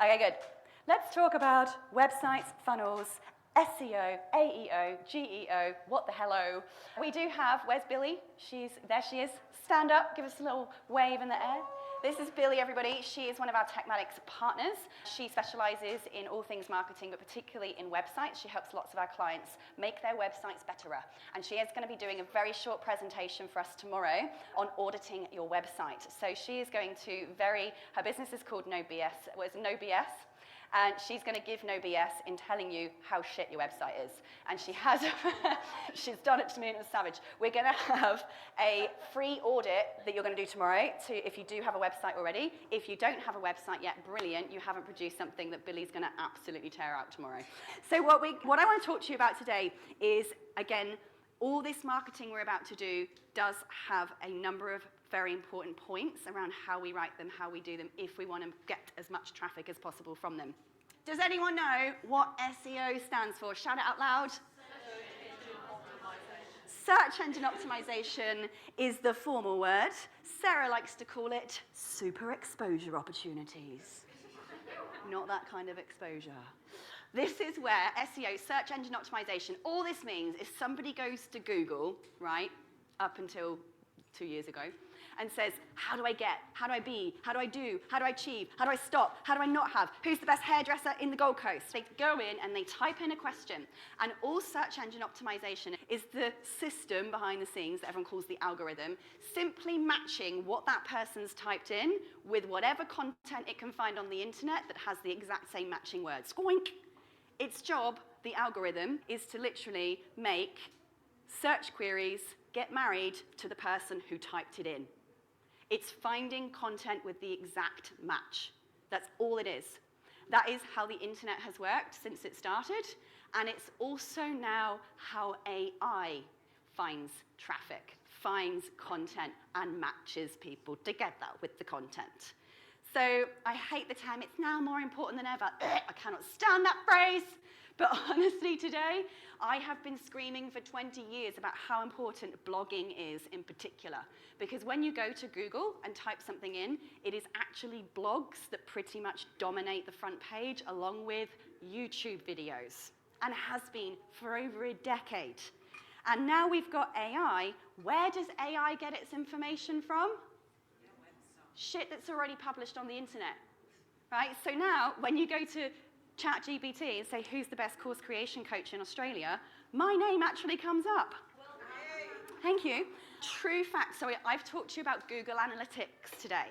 Okay, good. Let's talk about websites, funnels, SEO, AEO, GEO, what the hello. We do have, where's Billy? There she is. Stand up, give us a little wave in the air. This is Billy, everybody. She is one of our Tekmatix partners. She specializes in all things marketing, but particularly in websites. She helps lots of our clients make their websites betterer. And she is going to be doing a very short presentation for us tomorrow on auditing your website. So she is going to her business is called No BS. Well, it's No BS. And she's going to give no BS in telling you how shit your website is. And she has, she's done it to me and it was savage. We're going to have a free audit that you're going to do tomorrow if you do have a website already. If you don't have a website yet, brilliant, you haven't produced something that Billy's going to absolutely tear out tomorrow. So what I want to talk to you about today is, again, all this marketing we're about to do does have a number of very important points around how we write them, how we do them, if we want to get as much traffic as possible from them. Does anyone know what SEO stands for? Shout it out loud. Search engine optimization is the formal word. Sarah likes to call it super exposure opportunities. Not that kind of exposure. This is where SEO, search engine optimization, all this means is somebody goes to Google, right, up until 2 years ago, and says, how do I get, how do I be, how do I do, how do I achieve, how do I stop, how do I not have, who's the best hairdresser in the Gold Coast? They go in and they type in a question, and all search engine optimization is the system behind the scenes that everyone calls the algorithm, simply matching what that person's typed in with whatever content it can find on the internet that has the exact same matching words. Squoink! Its job, the algorithm, is to literally make search queries get married to the person who typed it in. It's finding content with the exact match. That's all it is. That is how the internet has worked since it started, and it's also now how AI finds traffic, finds content, and matches people together with the content. So I hate the term, it's now more important than ever. I cannot stand that phrase. But honestly, today, I have been screaming for 20 years about how important blogging is in particular. Because when you go to Google and type something in, it is actually blogs that pretty much dominate the front page along with YouTube videos, and has been for over a decade. And now we've got AI. Where does AI get its information from? Shit that's already published on the internet, right? So now, when you go to ChatGPT and say, who's the best course creation coach in Australia, my name actually comes up. Thank you. True fact. So I've talked to you about Google Analytics today.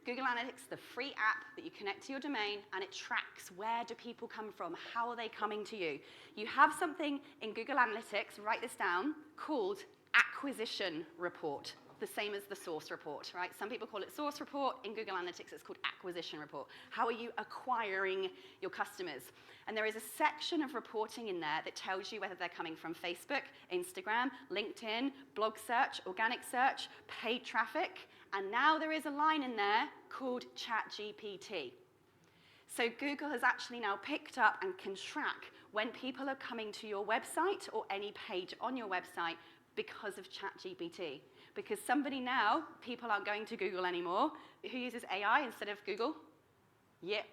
Google Analytics, the free app that you connect to your domain, and it tracks where do people come from, how are they coming to you. You have something in Google Analytics, write this down, called acquisition report. The same as the source report, right? Some people call it source report. In Google Analytics, it's called acquisition report. How are you acquiring your customers? And there is a section of reporting in there that tells you whether they're coming from Facebook, Instagram, LinkedIn, blog search, organic search, paid traffic. And now there is a line in there called ChatGPT. So Google has actually now picked up and can track when people are coming to your website or any page on your website because of ChatGPT. Because people aren't going to Google anymore. Who uses AI instead of Google? Yeah.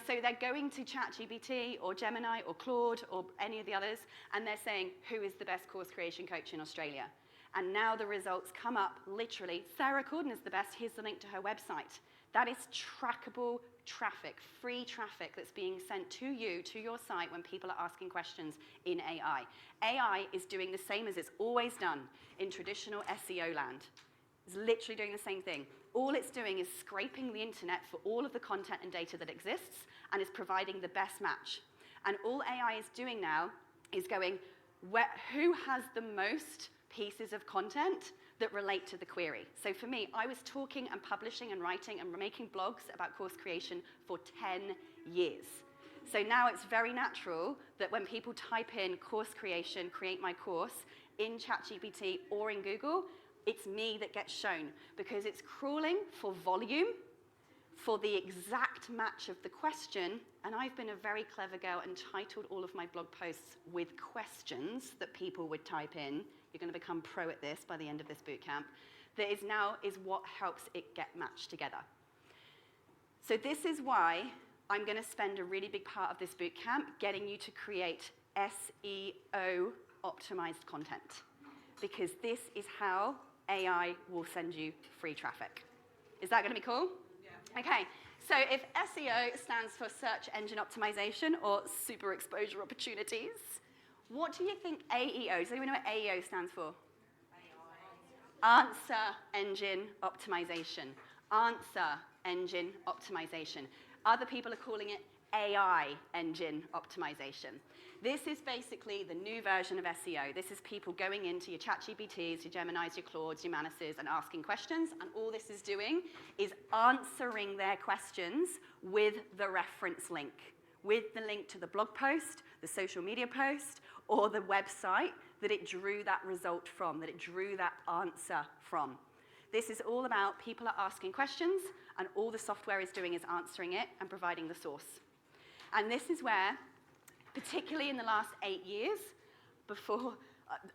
So they're going to ChatGPT or Gemini or Claude or any of the others, and they're saying, who is the best course creation coach in Australia? And now the results come up literally. Sarah Cordiner is the best. Here's the link to her website. That is trackable traffic, free traffic that's being sent to you, to your site, when people are asking questions in AI. AI is doing the same as it's always done in traditional SEO land. It's literally doing the same thing. All it's doing is scraping the internet for all of the content and data that exists and is providing the best match. And all AI is doing now is going, who has the most pieces of content that relate to the query? So for me, I was talking and publishing and writing and making blogs about course creation for 10 years. So now it's very natural that when people type in course creation, create my course, in ChatGPT or in Google, it's me that gets shown because it's crawling for volume, for the exact match of the question, and I've been a very clever girl and titled all of my blog posts with questions that people would type in. You're going to become pro at this by the end of this bootcamp. That is what helps it get matched together. So this is why I'm going to spend a really big part of this bootcamp getting you to create SEO optimized content, because this is how AI will send you free traffic. Is that going to be cool? Yeah. Okay, so if SEO stands for search engine optimization or super exposure opportunities, what do you think AEO, does anyone know what AEO stands for? Answer engine optimization. Answer engine optimization. Other people are calling it AI engine optimization. This is basically the new version of SEO. This is people going into your ChatGPTs, your Geminis, your Claudes, your Manises, and asking questions, and all this is doing is answering their questions with the reference link, with the link to the blog post, the social media post, or the website that it drew that result from, that it drew that answer from. This is all about people are asking questions, and all the software is doing is answering it and providing the source. And this is where, particularly in the last 8 years, before,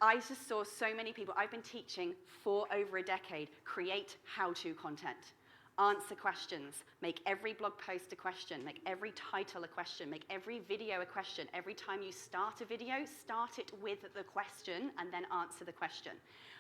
I just saw so many people, I've been teaching for over a decade, create how-to content. Answer questions, make every blog post a question, make every title a question, make every video a question. Every time you start a video, start it with the question and then answer the question.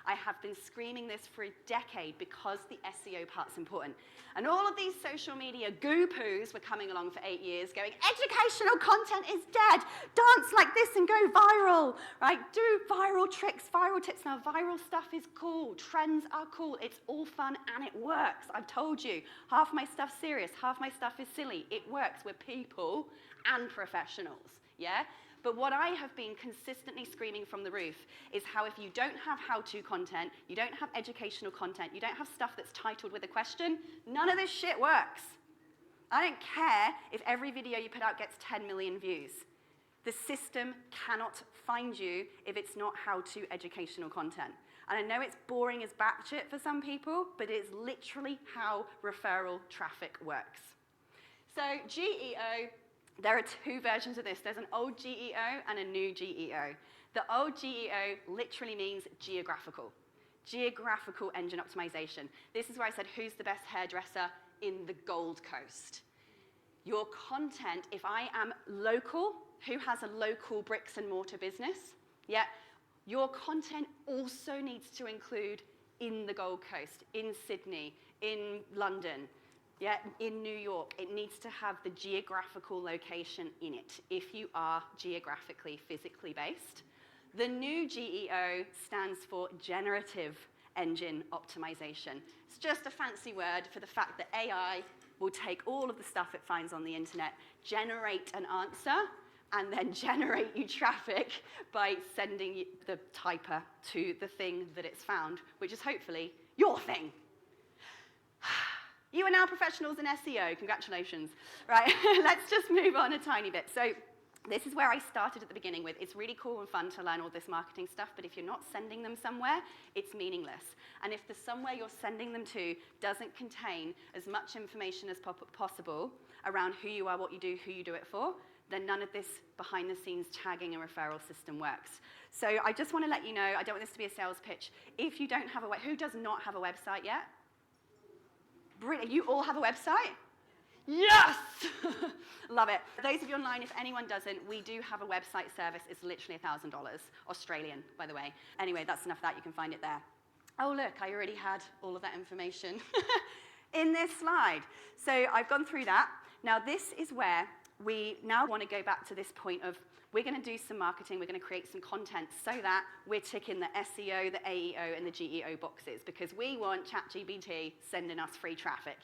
I have been screaming this for a decade because the SEO part's important. And all of these social media goo-poos were coming along for 8 years going, educational content is dead, dance like this and go viral, right? Do viral tricks, viral tips. Now, viral stuff is cool, trends are cool, it's all fun and it works. I've told you, half my stuff's serious, half my stuff is silly. It works. We're people and professionals, yeah? But what I have been consistently screaming from the roof is how if you don't have how-to content, you don't have educational content, you don't have stuff that's titled with a question, none of this shit works. I don't care if every video you put out gets 10 million views. The system cannot find you if it's not how-to educational content. And I know it's boring as batshit for some people, but it's literally how referral traffic works. So GEO, there are 2 versions of this. There's an old GEO and a new GEO. The old GEO literally means geographical. Geographical engine optimization. This is where I said, who's the best hairdresser in the Gold Coast? Your content, if I am local, who has a local bricks and mortar business? Yeah. Your content also needs to include in the Gold Coast, in Sydney, in London, yeah, in New York. It needs to have the geographical location in it if you are geographically, physically based. The new GEO stands for Generative Engine Optimization. It's just a fancy word for the fact that AI will take all of the stuff it finds on the internet, generate an answer, and then generate you traffic by sending the typer to the thing that it's found, which is hopefully your thing. You are now professionals in SEO, congratulations. Right, let's just move on a tiny bit. So this is where I started at the beginning with, it's really cool and fun to learn all this marketing stuff, but if you're not sending them somewhere, it's meaningless. And if the somewhere you're sending them to doesn't contain as much information as possible around who you are, what you do, who you do it for, then none of this behind-the-scenes tagging and referral system works. So I just want to let you know, I don't want this to be a sales pitch. If you don't have a who does not have a website yet? Brilliant. You all have a website? Yes! Love it. Those of you online, if anyone doesn't, we do have a website service. It's literally $1,000. Australian, by the way. Anyway, that's enough of that. You can find it there. Oh, look, I already had all of that information in this slide. So I've gone through that. Now, this is where we now want to go back to this point of we're going to do some marketing, we're going to create some content so that we're ticking the SEO, the AEO, and the GEO boxes because we want ChatGPT sending us free traffic,